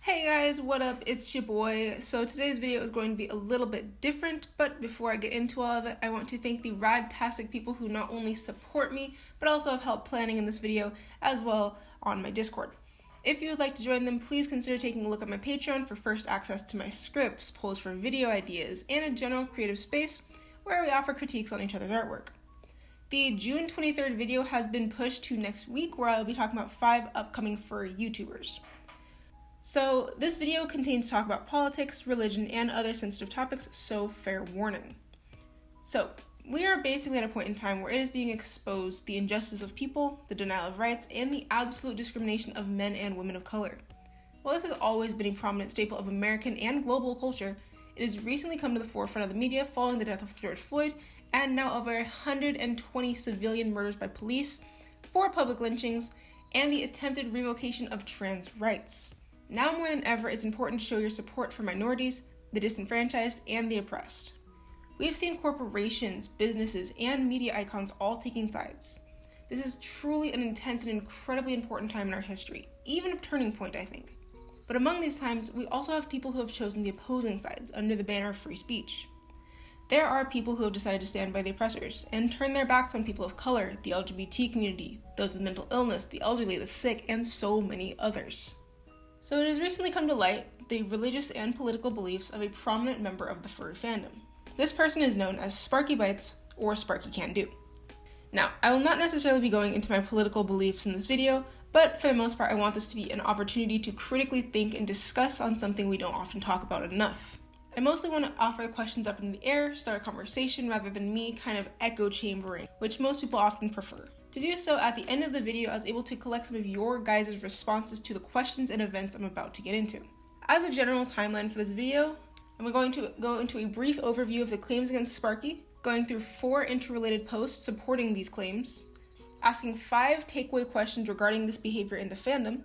Hey guys, what up? It's your boy. So today's video is going to be a little bit different, but before I get into all of it, I want to thank the radtastic people who not only support me, but also have helped planning in this video as well on my Discord. If you would like to join them, please consider taking a look at my Patreon for first access to my scripts, polls for video ideas, and a general creative space where we offer critiques on each other's artwork. The June 23rd video has been pushed to next week, where I'll be talking about 5 upcoming furry YouTubers. So this video contains talk about politics, religion, and other sensitive topics, so fair warning. So we are basically at a point in time where it is being exposed the injustice of people, the denial of rights, and the absolute discrimination of men and women of color. While this has always been a prominent staple of American and global culture, it has recently come to the forefront of the media following the death of George Floyd, and now over 120 civilian murders by police, 4 public lynchings, and the attempted revocation of trans rights. Now more than ever, it's important to show your support for minorities, the disenfranchised, and the oppressed. We have seen corporations, businesses, and media icons all taking sides. This is truly an intense and incredibly important time in our history, even a turning point, I think. But among these times, we also have people who have chosen the opposing sides under the banner of free speech. There are people who have decided to stand by the oppressors and turn their backs on people of color, the LGBT community, those with mental illness, the elderly, the sick, and so many others. So it has recently come to light the religious and political beliefs of a prominent member of the furry fandom. This person is known as Sparkybites or Sparky Can Do. Now, I will not necessarily be going into my political beliefs in this video, but for the most part I want this to be an opportunity to critically think and discuss on something we don't often talk about enough. I mostly want to offer questions up in the air, start a conversation rather than me kind of echo chambering, which most people often prefer. To do so, at the end of the video, I was able to collect some of your guys' responses to the questions and events I'm about to get into. As a general timeline for this video, I'm going to go into a brief overview of the claims against Sparky, going through 4 interrelated posts supporting these claims, asking 5 takeaway questions regarding this behavior in the fandom,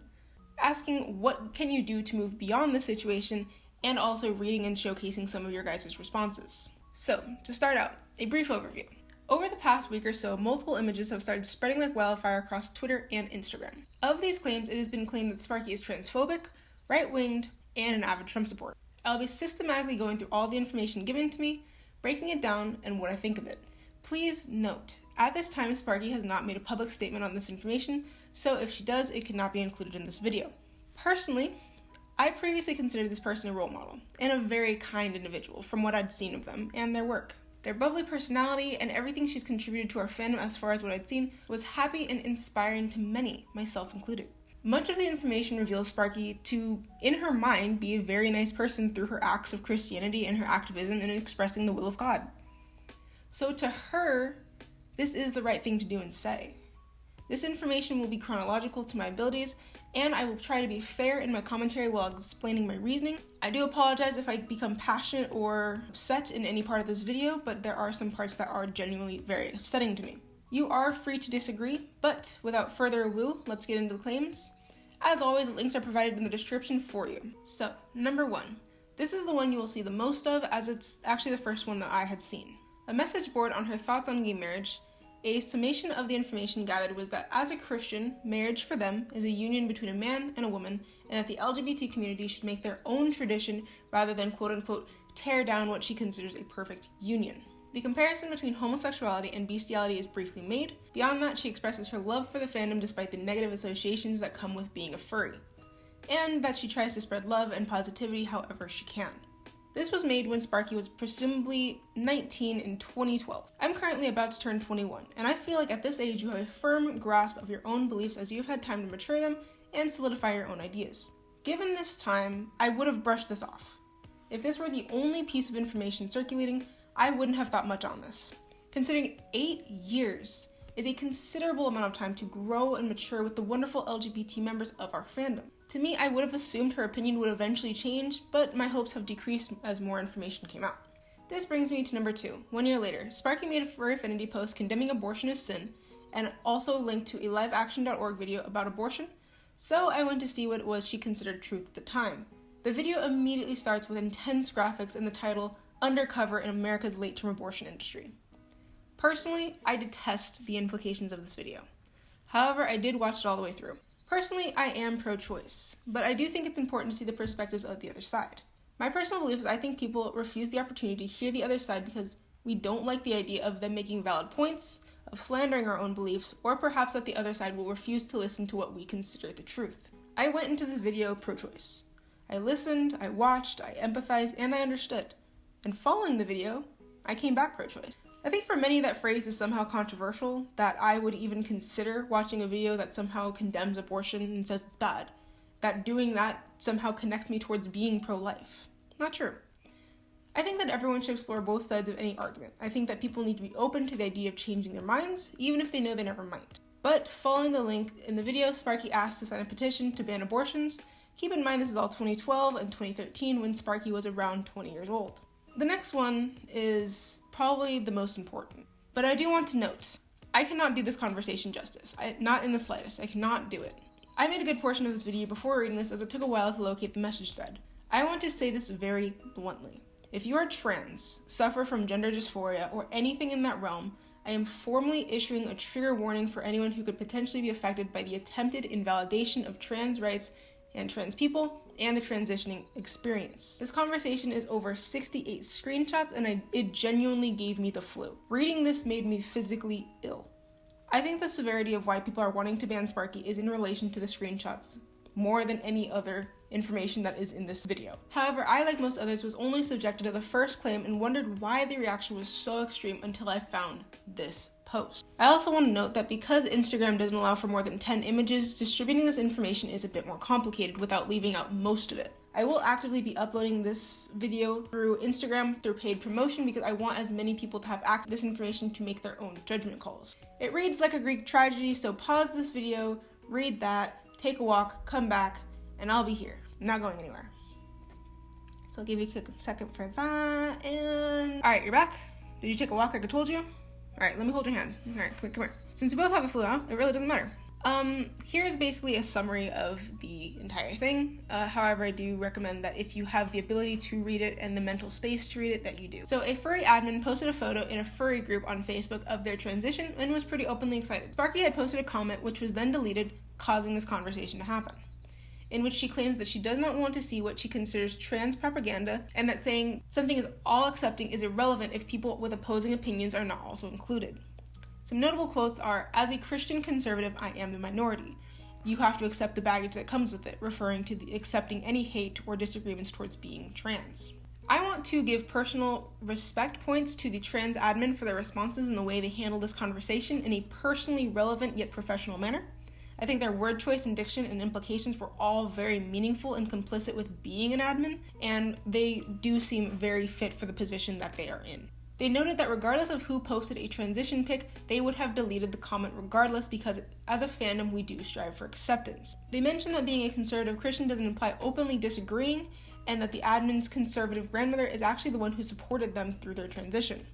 asking what can you do to move beyond the situation, and also reading and showcasing some of your guys' responses. So, to start out, a brief overview. Over the past week or so, multiple images have started spreading like wildfire across Twitter and Instagram. Of these claims, it has been claimed that Sparky is transphobic, right-winged, and an avid Trump supporter. I'll be systematically going through all the information given to me, breaking it down, and what I think of it. Please note, at this time, Sparky has not made a public statement on this information, so if she does, it cannot be included in this video. Personally, I previously considered this person a role model, and a very kind individual from what I'd seen of them and their work. Their bubbly personality and everything she's contributed to our fandom as far as what I'd seen was happy and inspiring to many, myself included. Much of the information reveals Sparky to, in her mind, be a very nice person through her acts of Christianity and her activism in expressing the will of God. So to her, this is the right thing to do and say. This information will be chronological to my abilities, and I will try to be fair in my commentary while explaining my reasoning. I do apologize if I become passionate or upset in any part of this video, but there are some parts that are genuinely very upsetting to me. You are free to disagree, but without further ado, let's get into the claims. As always, links are provided in the description for you. So, number 1. This is the one you will see the most of, as it's actually the first one that I had seen. A message board on her thoughts on gay marriage. A summation of the information gathered was that as a Christian, marriage for them is a union between a man and a woman, and that the LGBT community should make their own tradition rather than quote-unquote tear down what she considers a perfect union. The comparison between homosexuality and bestiality is briefly made. Beyond that, she expresses her love for the fandom despite the negative associations that come with being a furry, and that she tries to spread love and positivity however she can. This was made when Sparky was presumably 19 in 2012. I'm currently about to turn 21, and I feel like at this age you have a firm grasp of your own beliefs as you've had time to mature them and solidify your own ideas. Given this time, I would have brushed this off. If this were the only piece of information circulating, I wouldn't have thought much on this. Considering 8 years is a considerable amount of time to grow and mature with the wonderful LGBT members of our fandom. To me, I would have assumed her opinion would eventually change, but my hopes have decreased as more information came out. This brings me to number 2. 1 year later, Sparky made a furry affinity post condemning abortion as sin, and also linked to a liveaction.org video about abortion, so I went to see what it was she considered truth at the time. The video immediately starts with intense graphics and the title, Undercover in America's Late-Term Abortion Industry. Personally, I detest the implications of this video. However, I did watch it all the way through. Personally, I am pro-choice, but I do think it's important to see the perspectives of the other side. My personal belief is I think people refuse the opportunity to hear the other side because we don't like the idea of them making valid points, of slandering our own beliefs, or perhaps that the other side will refuse to listen to what we consider the truth. I went into this video pro-choice. I listened, I watched, I empathized, and I understood. And following the video, I came back pro-choice. I think for many that phrase is somehow controversial, that I would even consider watching a video that somehow condemns abortion and says it's bad. That doing that somehow connects me towards being pro-life. Not true. I think that everyone should explore both sides of any argument. I think that people need to be open to the idea of changing their minds, even if they know they never might. But following the link in the video, Sparky asked to sign a petition to ban abortions. Keep in mind this is all 2012 and 2013 when Sparky was around 20 years old. The next one is probably the most important. But I do want to note, I cannot do this conversation justice. Not in the slightest. I cannot do it. I made a good portion of this video before reading this as it took a while to locate the message thread. I want to say this very bluntly. If you are trans, suffer from gender dysphoria, or anything in that realm, I am formally issuing a trigger warning for anyone who could potentially be affected by the attempted invalidation of trans rights and trans people, and the transitioning experience. This conversation is over 68 screenshots, and it genuinely gave me the flu. Reading this made me physically ill. I think the severity of why people are wanting to ban Sparky is in relation to the screenshots, more than any other information that is in this video. However, I, like most others, was only subjected to the first claim and wondered why the reaction was so extreme until I found this post. I also want to note that because Instagram doesn't allow for more than 10 images, distributing this information is a bit more complicated without leaving out most of it. I will actively be uploading this video through Instagram through paid promotion because I want as many people to have access to this information to make their own judgment calls. It reads like a Greek tragedy, so pause this video, read that, take a walk, come back, and I'll be here. I'm not going anywhere. So I'll give you a quick second for that, and... Alright, you're back? Did you take a walk like I told you? Alright, let me hold your hand. Alright, come here. Since we both have a flu now, it really doesn't matter. Here's basically a summary of the entire thing. However, I do recommend that if you have the ability to read it and the mental space to read it, that you do. So a furry admin posted a photo in a furry group on Facebook of their transition and was pretty openly excited. Sparky had posted a comment which was then deleted, causing this conversation to happen, in which she claims that she does not want to see what she considers trans propaganda, and that saying something is all accepting is irrelevant if people with opposing opinions are not also included. Some notable quotes are, "As a Christian conservative, I am the minority. You have to accept the baggage that comes with it," referring to accepting any hate or disagreements towards being trans. I want to give personal respect points to the trans admin for their responses and the way they handled this conversation in a personally relevant yet professional manner. I think their word choice and diction and implications were all very meaningful and complicit with being an admin, and they do seem very fit for the position that they are in. They noted that regardless of who posted a transition pic, they would have deleted the comment regardless because as a fandom, we do strive for acceptance. They mentioned that being a conservative Christian doesn't imply openly disagreeing, and that the admin's conservative grandmother is actually the one who supported them through their transition.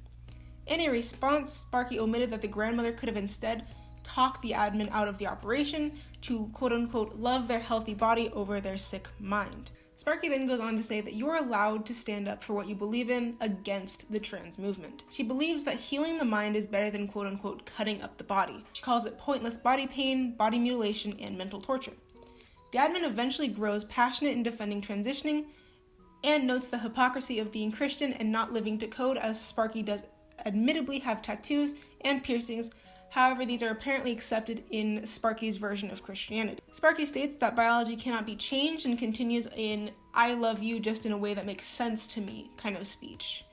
In a response, Sparky omitted that the grandmother could have instead talked the admin out of the operation to quote-unquote love their healthy body over their sick mind. Sparky then goes on to say that you are allowed to stand up for what you believe in against the trans movement. She believes that healing the mind is better than quote-unquote cutting up the body. She calls it pointless body pain, body mutilation, and mental torture. The admin eventually grows passionate in defending transitioning and notes the hypocrisy of being Christian and not living to code, as Sparky does admittedly have tattoos and piercings. However, these are apparently accepted in Sparky's version of Christianity. Sparky states that biology cannot be changed and continues in "I love you just in a way that makes sense to me" kind of speech.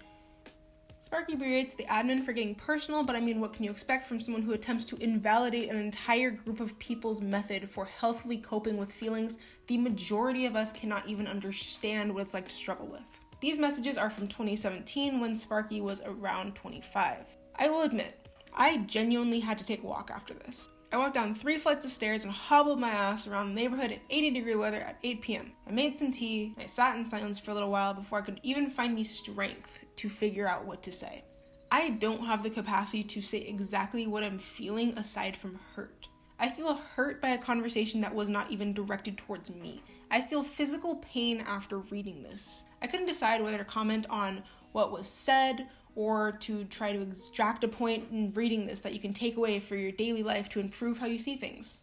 Sparky berates the admin for getting personal, but I mean, what can you expect from someone who attempts to invalidate an entire group of people's method for healthily coping with feelings the majority of us cannot even understand what it's like to struggle with? These messages are from 2017 when Sparky was around 25. I will admit, I genuinely had to take a walk after this. I walked down 3 flights of stairs and hobbled my ass around the neighborhood in 80-degree weather at 8 p.m. I made some tea, and I sat in silence for a little while before I could even find the strength to figure out what to say. I don't have the capacity to say exactly what I'm feeling aside from hurt. I feel hurt by a conversation that was not even directed towards me. I feel physical pain after reading this. I couldn't decide whether to comment on what was said or to try to extract a point in reading this that you can take away for your daily life to improve how you see things.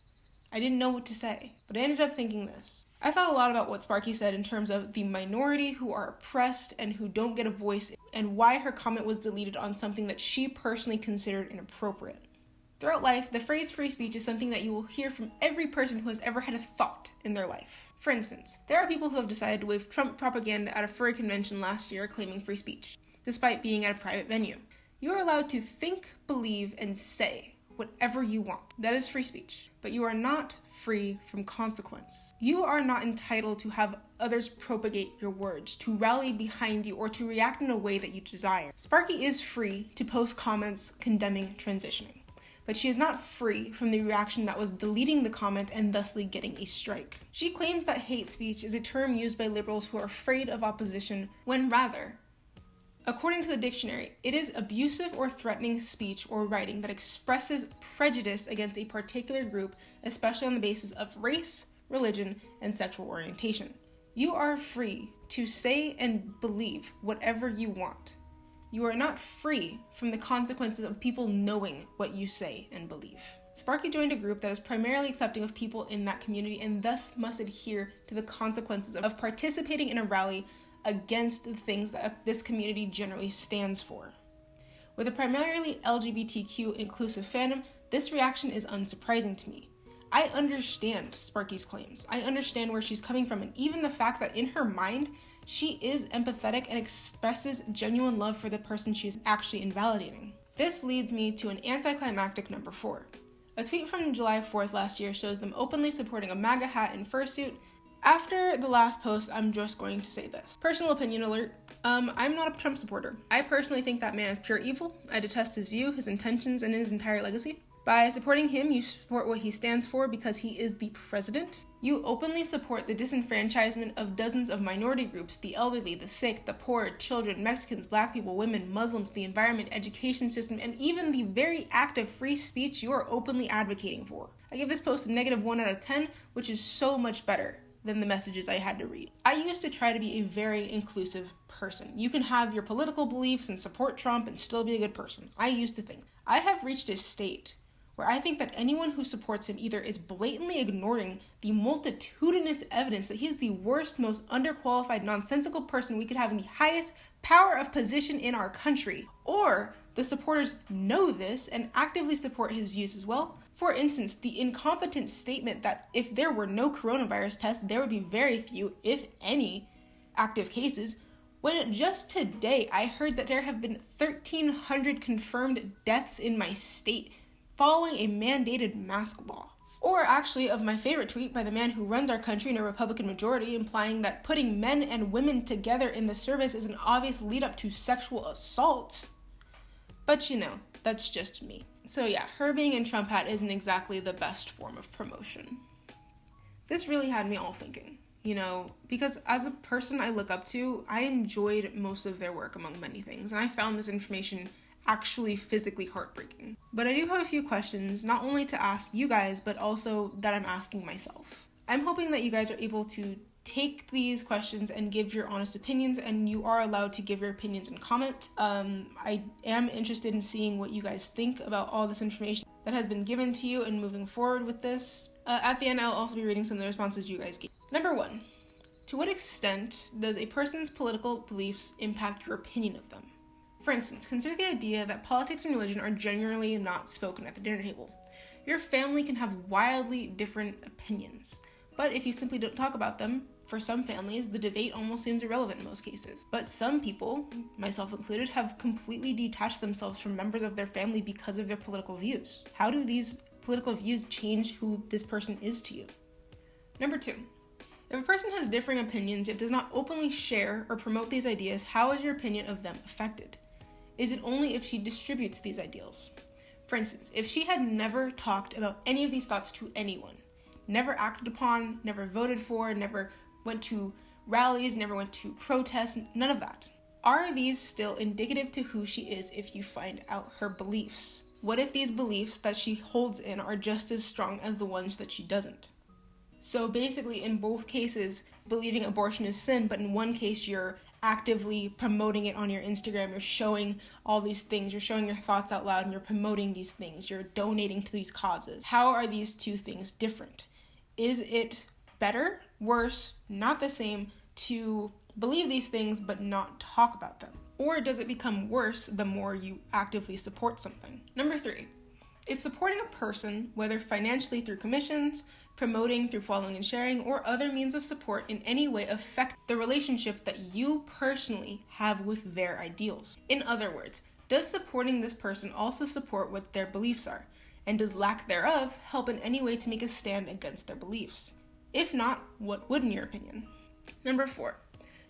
I didn't know what to say, but I ended up thinking this. I thought a lot about what Sparky said in terms of the minority who are oppressed and who don't get a voice, and why her comment was deleted on something that she personally considered inappropriate. Throughout life, the phrase free speech is something that you will hear from every person who has ever had a thought in their life. For instance, there are people who have decided to wave Trump propaganda at a furry convention last year claiming free speech, despite being at a private venue. You are allowed to think, believe, and say whatever you want. That is free speech. But you are not free from consequence. You are not entitled to have others propagate your words, to rally behind you, or to react in a way that you desire. Sparky is free to post comments condemning transitioning, but she is not free from the reaction that was deleting the comment and thusly getting a strike. She claims that hate speech is a term used by liberals who are afraid of opposition, when rather, according to the dictionary, it is abusive or threatening speech or writing that expresses prejudice against a particular group, especially on the basis of race, religion, and sexual orientation. You are free to say and believe whatever you want. You are not free from the consequences of people knowing what you say and believe. Sparky joined a group that is primarily accepting of people in that community and thus must adhere to the consequences of participating in a rally against the things that this community generally stands for. With a primarily LGBTQ inclusive fandom, this reaction is unsurprising to me. I understand Sparky's claims. I understand where she's coming from, and even the fact that in her mind, she is empathetic and expresses genuine love for the person she is actually invalidating. This leads me to an anticlimactic number 4. A tweet from July 4th last year shows them openly supporting a MAGA hat and fursuit. After the last post, I'm just going to say this. Personal opinion alert. I'm not a Trump supporter. I personally think that man is pure evil. I detest his view, his intentions, and his entire legacy. By supporting him, you support what he stands for because he is the president. You openly support the disenfranchisement of dozens of minority groups, the elderly, the sick, the poor, children, Mexicans, black people, women, Muslims, the environment, education system, and even the very act of free speech you are openly advocating for. I give this post a -1 out of 10, which is so much better than the messages I had to read. I used to try to be a very inclusive person. You can have your political beliefs and support Trump and still be a good person. I used to think. I have reached a state where I think that anyone who supports him either is blatantly ignoring the multitudinous evidence that he is the worst, most underqualified, nonsensical person we could have in the highest power of position in our country, or the supporters know this and actively support his views as well. For instance, the incompetent statement that if there were no coronavirus tests, there would be very few, if any, active cases, when just today I heard that there have been 1,300 confirmed deaths in my state following a mandated mask law. Or actually of my favorite tweet by the man who runs our country in a Republican majority, implying that putting men and women together in the service is an obvious lead up to sexual assault. But that's just me. So yeah, her being in Trump hat isn't exactly the best form of promotion. This really had me all thinking, because as a person I look up to, I enjoyed most of their work among many things, and I found this information actually physically heartbreaking. But I do have a few questions, not only to ask you guys, but also that I'm asking myself. I'm hoping that you guys are able to take these questions and give your honest opinions, and you are allowed to give your opinions and comment. I am interested in seeing what you guys think about all this information that has been given to you and moving forward with this. At the end, I'll also be reading some of the responses you guys gave. Number 1, to what extent does a person's political beliefs impact your opinion of them? For instance, consider the idea that politics and religion are generally not spoken at the dinner table. Your family can have wildly different opinions, but if you simply don't talk about them, for some families, the debate almost seems irrelevant in most cases. But some people, myself included, have completely detached themselves from members of their family because of their political views. How do these political views change who this person is to you? Number 2, if a person has differing opinions yet does not openly share or promote these ideas, how is your opinion of them affected? Is it only if she distributes these ideals? For instance, if she had never talked about any of these thoughts to anyone, never acted upon, never voted for, never went to rallies, never went to protests, none of that. Are these still indicative to who she is if you find out her beliefs? What if these beliefs that she holds in are just as strong as the ones that she doesn't? So basically, in both cases, believing abortion is sin, but in one case, you're actively promoting it on your Instagram. You're showing all these things. You're showing your thoughts out loud, and you're promoting these things. You're donating to these causes. How are these two things different? Is it better, worse, not the same to believe these things but not talk about them? Or does it become worse the more you actively support something? Number 3, is supporting a person, whether financially through commissions, promoting through following and sharing, or other means of support, in any way affect the relationship that you personally have with their ideals? In other words, does supporting this person also support what their beliefs are? And does lack thereof help in any way to make a stand against their beliefs? If not, what would in your opinion? Number 4,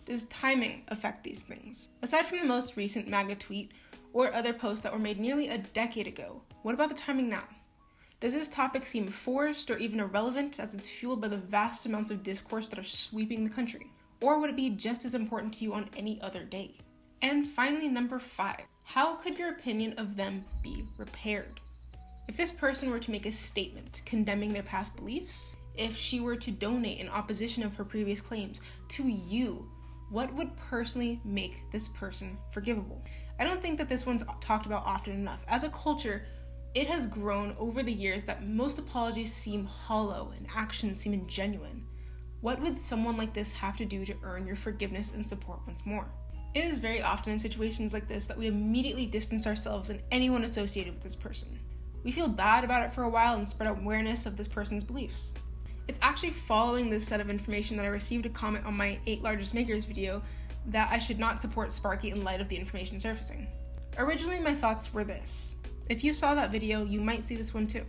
does timing affect these things? Aside from the most recent MAGA tweet or other posts that were made nearly a decade ago, what about the timing now? Does this topic seem forced or even irrelevant as it's fueled by the vast amounts of discourse that are sweeping the country? Or would it be just as important to you on any other day? And finally, number 5, how could your opinion of them be repaired? If this person were to make a statement condemning their past beliefs, if she were to donate in opposition of her previous claims to you, what would personally make this person forgivable? I don't think that this one's talked about often enough. As a culture, it has grown over the years that most apologies seem hollow and actions seem ingenuine. What would someone like this have to do to earn your forgiveness and support once more? It is very often in situations like this that we immediately distance ourselves and anyone associated with this person. We feel bad about it for a while and spread awareness of this person's beliefs. It's actually following this set of information that I received a comment on my 8 largest makers video that I should not support Sparky in light of the information surfacing. Originally, my thoughts were this. If you saw that video, you might see this one too.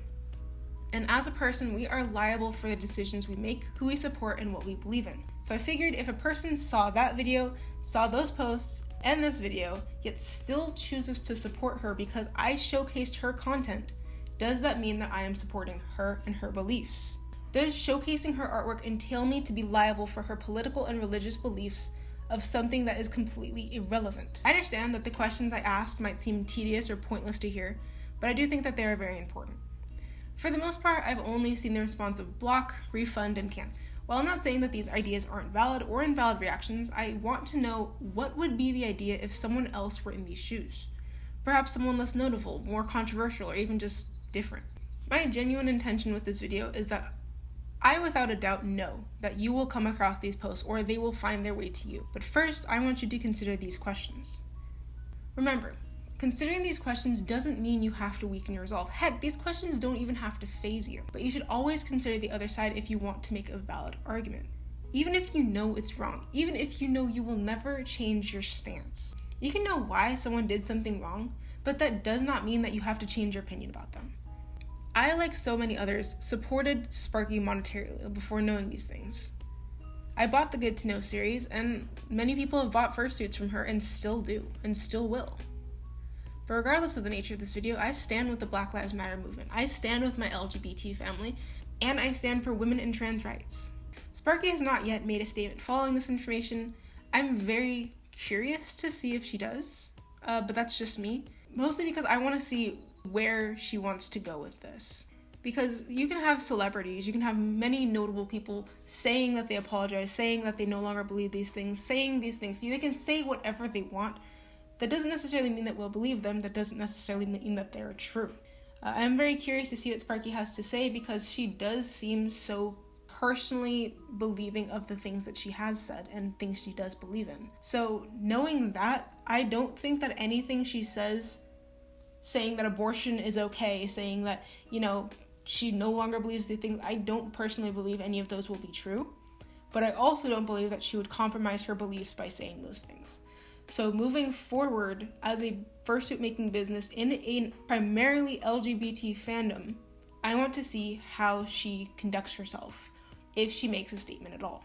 And as a person, we are liable for the decisions we make, who we support, and what we believe in. So I figured if a person saw that video, saw those posts, and this video, yet still chooses to support her because I showcased her content, does that mean that I am supporting her and her beliefs? Does showcasing her artwork entail me to be liable for her political and religious beliefs of something that is completely irrelevant? I understand that the questions I asked might seem tedious or pointless to hear, but I do think that they are very important. For the most part, I've only seen the response of block, refund, and cancel. While I'm not saying that these ideas aren't valid or invalid reactions, I want to know what would be the idea if someone else were in these shoes. Perhaps someone less notable, more controversial, or even just different. My genuine intention with this video is that I without a doubt know that you will come across these posts or they will find their way to you. But first, I want you to consider these questions. Remember, considering these questions doesn't mean you have to weaken your resolve. Heck, these questions don't even have to faze you. But you should always consider the other side if you want to make a valid argument. Even if you know it's wrong, even if you know you will never change your stance. You can know why someone did something wrong, but that does not mean that you have to change your opinion about them. I, like so many others, supported Sparky monetarily before knowing these things. I bought the Good to Know series, and many people have bought fursuits from her and still do, and still will. But regardless of the nature of this video, I stand with the Black Lives Matter movement. I stand with my LGBT family, and I stand for women and trans rights. Sparky has not yet made a statement following this information. I'm very curious to see if she does, but that's just me. Mostly because I want to see where she wants to go with this. Because you can have celebrities, you can have many notable people saying that they apologize, saying that they no longer believe these things, saying these things. They can say whatever they want. That doesn't necessarily mean that we'll believe them. That doesn't necessarily mean that they're true. I'm very curious to see what Sparky has to say because she does seem so personally believing of the things that she has said and things she does believe in. So knowing that, I don't think that anything she says, saying that abortion is okay, saying that, she no longer believes these things, I don't personally believe any of those will be true. But I also don't believe that she would compromise her beliefs by saying those things. So moving forward as a fursuit making business in a primarily LGBT fandom, I want to see how she conducts herself, if she makes a statement at all.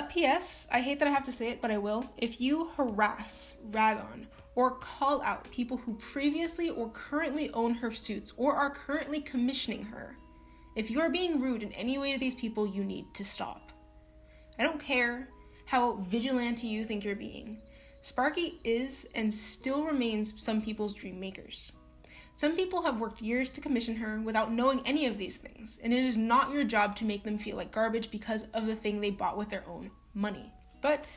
P.S. I hate that I have to say it, but I will. If you harass, rag on, or call out people who previously or currently own her suits or are currently commissioning her, if you are being rude in any way to these people, you need to stop. I don't care how vigilante you think you're being. Sparky is and still remains some people's dream makers. Some people have worked years to commission her without knowing any of these things, and it is not your job to make them feel like garbage because of the thing they bought with their own money. But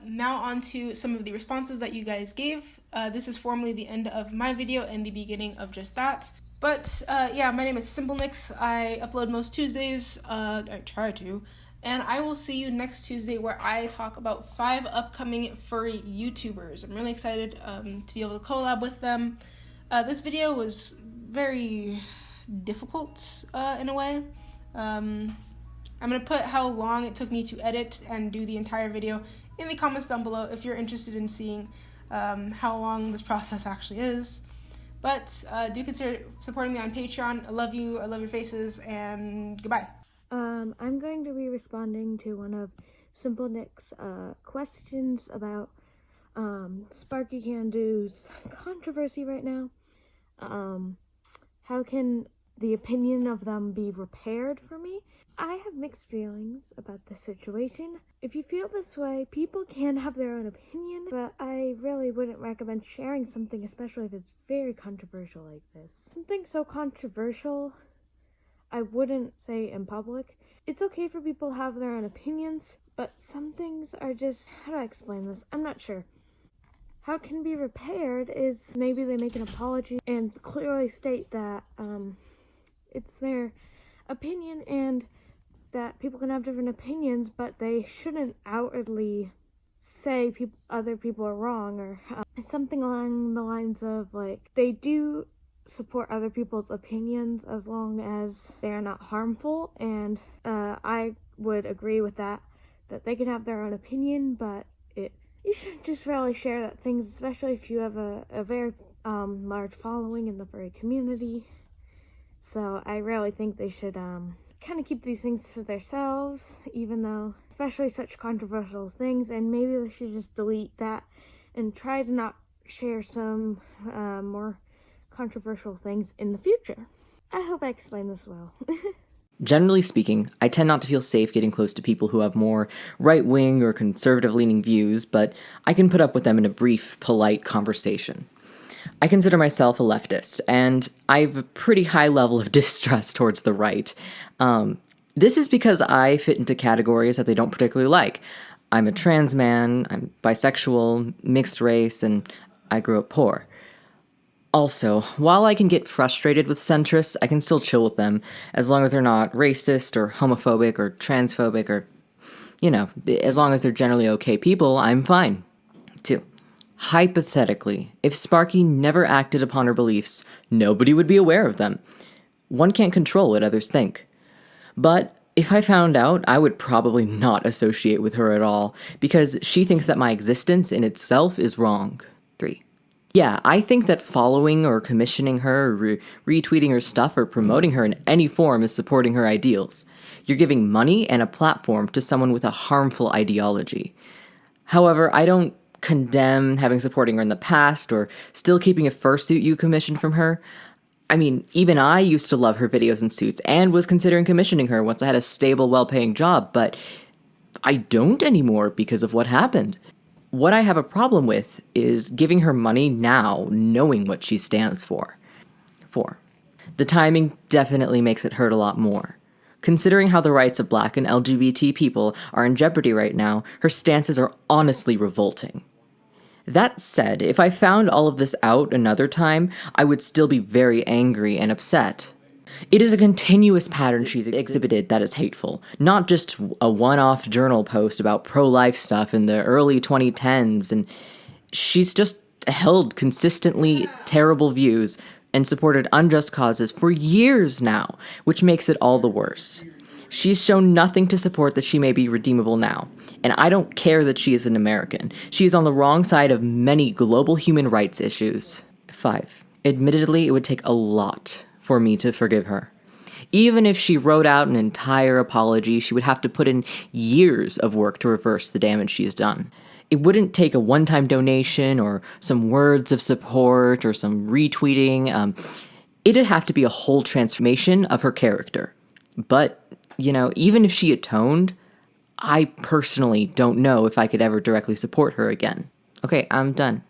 now on to some of the responses that you guys gave. This is formally the end of my video and the beginning of just that. But yeah, my name is SimpleNix. I upload most Tuesdays. I try to. And I will see you next Tuesday where I talk about 5 upcoming furry YouTubers. I'm really excited to be able to collab with them. This video was very difficult in a way. I'm going to put how long it took me to edit and do the entire video in the comments down below if you're interested in seeing how long this process actually is. But do consider supporting me on Patreon. I love you, I love your faces, and goodbye. I'm going to be responding to one of SimpleNix's questions about Sparky Candu's controversy right now. How can the opinion of them be repaired for me? I have mixed feelings about the situation. If you feel this way, people can have their own opinion, but I really wouldn't recommend sharing something, especially if it's very controversial like this. Something so controversial, I wouldn't say in public. It's okay for people to have their own opinions, but some things are just, how do I explain this? I'm not sure. How it can be repaired is maybe they make an apology and clearly state that it's their opinion and that people can have different opinions, but they shouldn't outwardly say other people are wrong, or something along the lines of, like, they do support other people's opinions as long as they're not harmful, and I would agree with that they can have their own opinion, but you shouldn't just really share that things, especially if you have a very large following in the furry community. So I really think they should kind of keep these things to themselves, even though, especially such controversial things, and maybe they should just delete that and try to not share some more controversial things in the future. I hope I explained this well. Generally speaking, I tend not to feel safe getting close to people who have more right-wing or conservative-leaning views, but I can put up with them in a brief, polite conversation. I consider myself a leftist, and I have a pretty high level of distrust towards the right. This is because I fit into categories that they don't particularly like. I'm a trans man, I'm bisexual, mixed race, and I grew up poor. Also, while I can get frustrated with centrists, I can still chill with them, as long as they're not racist or homophobic or transphobic or, as long as they're generally okay people, I'm fine. 2. Hypothetically, if Sparky never acted upon her beliefs, nobody would be aware of them. One can't control what others think. But if I found out, I would probably not associate with her at all, because she thinks that my existence in itself is wrong. 3. Yeah, I think that following or commissioning her, or retweeting her stuff, or promoting her in any form is supporting her ideals. You're giving money and a platform to someone with a harmful ideology. However, I don't condemn having supporting her in the past, or still keeping a fursuit you commissioned from her. I mean, even I used to love her videos and suits, and was considering commissioning her once I had a stable, well-paying job, but I don't anymore because of what happened. What I have a problem with is giving her money now, knowing what she stands for. 4. The timing definitely makes it hurt a lot more. Considering how the rights of Black and LGBT people are in jeopardy right now, her stances are honestly revolting. That said, if I found all of this out another time, I would still be very angry and upset. It is a continuous pattern she's exhibited that is hateful, not just a one-off journal post about pro-life stuff in the early 2010s, and she's just held consistently terrible views and supported unjust causes for years now, which makes it all the worse. She's shown nothing to support that she may be redeemable now, and I don't care that she is an American. She is on the wrong side of many global human rights issues. 5. Admittedly, it would take a lot for me to forgive her. Even if she wrote out an entire apology, she would have to put in years of work to reverse the damage she's done. It wouldn't take a one-time donation or some words of support or some retweeting. It'd have to be a whole transformation of her character. But, even if she atoned, I personally don't know if I could ever directly support her again. Okay, I'm done.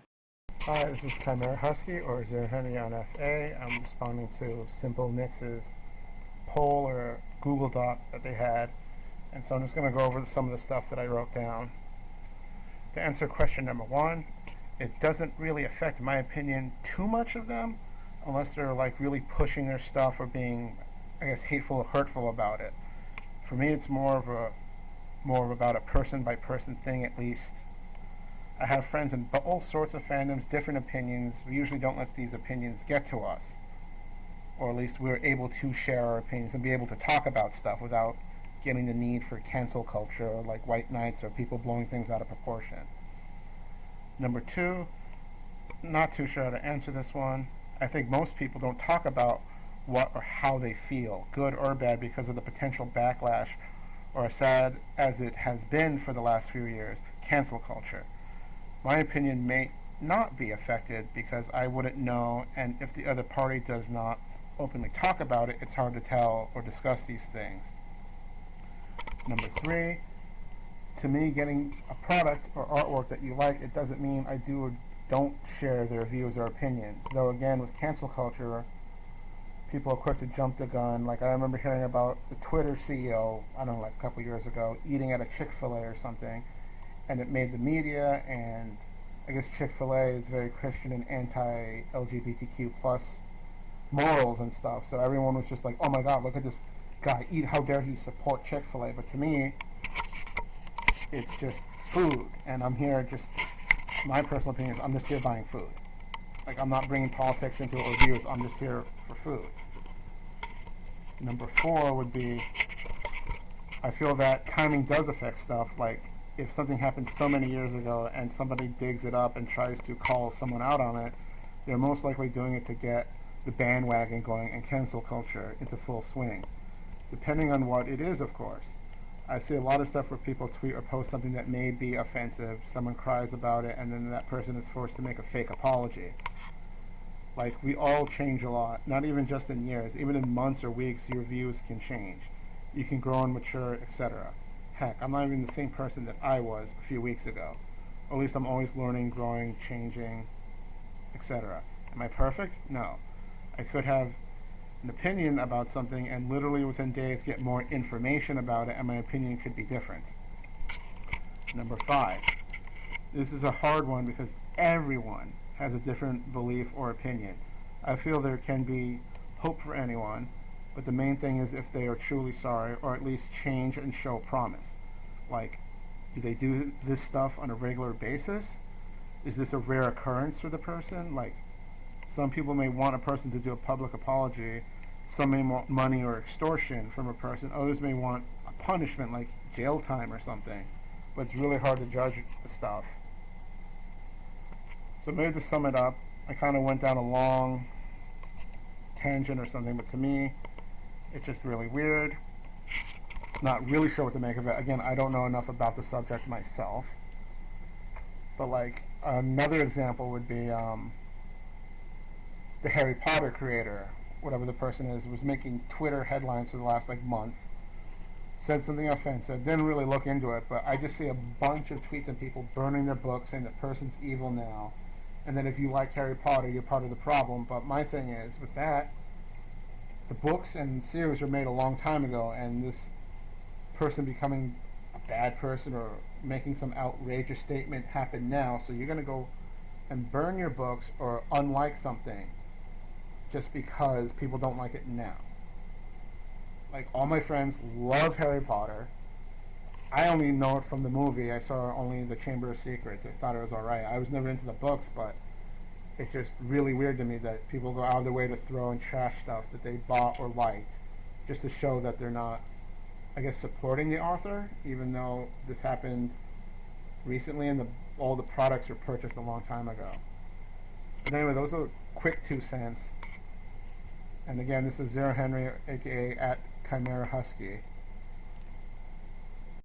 Hi, this is Chimera Husky, or Zero Henry on FA. I'm responding to Simple Nix's poll or Google Doc that they had. And so I'm just going to go over some of the stuff that I wrote down. To answer question number 1, it doesn't really affect, in my opinion, too much of them, unless they're like really pushing their stuff or being, I guess, hateful or hurtful about it. For me, it's more of about a person by person thing, at least. I have friends in all sorts of fandoms, different opinions. We usually don't let these opinions get to us, or at least we're able to share our opinions and be able to talk about stuff without getting the need for cancel culture or like white knights or people blowing things out of proportion. Number 2, not too sure how to answer this one. I think most people don't talk about what or how they feel, good or bad, because of the potential backlash, or as sad as it has been for the last few years, cancel culture. My opinion may not be affected because I wouldn't know, and if the other party does not openly talk about it, it's hard to tell or discuss these things. Number 3, to me, getting a product or artwork that you like, it doesn't mean I do or don't share their views or opinions. Though again, with cancel culture, people are quick to jump the gun. Like, I remember hearing about the Twitter CEO, I don't know, like a couple years ago, eating at a Chick-fil-A or something, and it made the media, and I guess Chick-fil-A is very Christian and anti-LGBTQ plus morals and stuff, so everyone was just like, oh my god, look at this guy eat, how dare he support Chick-fil-A. But to me, it's just food, and I'm here just, my personal opinion is I'm just here buying food. Like, I'm not bringing politics into it or views, I'm just here for food. Number 4 would be, I feel that timing does affect stuff. Like, if something happened so many years ago and somebody digs it up and tries to call someone out on it, they're most likely doing it to get the bandwagon going and cancel culture into full swing. Depending on what it is, of course. I see a lot of stuff where people tweet or post something that may be offensive, someone cries about it, and then that person is forced to make a fake apology. Like, we all change a lot, not even just in years, even in months or weeks, your views can change. You can grow and mature, etc. Heck, I'm not even the same person that I was a few weeks ago. Or at least I'm always learning, growing, changing, etc. Am I perfect? No. I could have an opinion about something and literally within days get more information about it, and my opinion could be different. Number 5. This is a hard one because everyone has a different belief or opinion. I feel there can be hope for anyone, but the main thing is if they are truly sorry, or at least change and show promise. Like, do they do this stuff on a regular basis? Is this a rare occurrence for the person? Like, some people may want a person to do a public apology. Some may want money or extortion from a person. Others may want a punishment like jail time or something. But it's really hard to judge the stuff. So maybe to sum it up, I kind of went down a long tangent or something, but to me, it's just really weird. Not really sure what to make of it. Again, I don't know enough about the subject myself. But like, another example would be the Harry Potter creator, whatever the person is, was making Twitter headlines for the last like month. Said something offensive, didn't really look into it, but I just see a bunch of tweets and people burning their books saying that person's evil now. And then if you like Harry Potter, you're part of the problem. But my thing is, with that, the books and series were made a long time ago, and this person becoming a bad person or making some outrageous statement happened now, so you're going to go and burn your books or unlike something just because people don't like it now. Like, all my friends love Harry Potter. I only know it from the movie. I saw only the Chamber of Secrets. I thought it was alright. I was never into the books, but it's just really weird to me that people go out of their way to throw and trash stuff that they bought or liked just to show that they're not, I guess, supporting the author, even though this happened recently and all the products were purchased a long time ago. But anyway, those are quick 2 cents. And again, this is Zero Henry, aka at Chimera Husky.